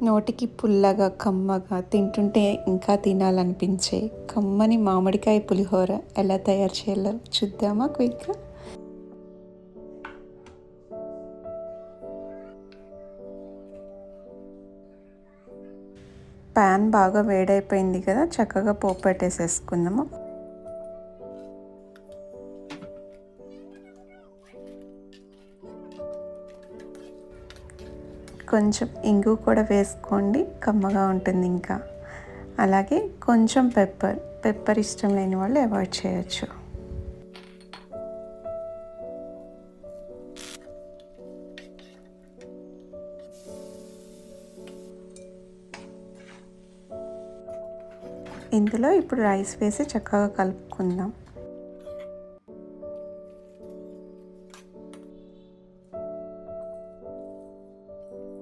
నోటికి పుల్లగా, కమ్మగా తింటుంటే ఇంకా తినాలనిపించే కమ్మని మామిడికాయ పులిహోర ఎలా తయారు చేయాలో చూద్దామా క్విక్గా. ప్యాన్ బాగా వేడైపోయింది కదా, చక్కగా పోపు పెట్టేసేసుకుందాము. కొంచెం ఇంగు కూడా వేసుకోండి, కమ్మగా ఉంటుంది ఇంకా. అలాగే కొంచెం పెప్పర్ ఇష్టం లేని వాళ్ళు అవాయిడ్ చేయొచ్చు. ఇందులో ఇప్పుడు రైస్ వేసి చక్కగా కలుపుకుందాం.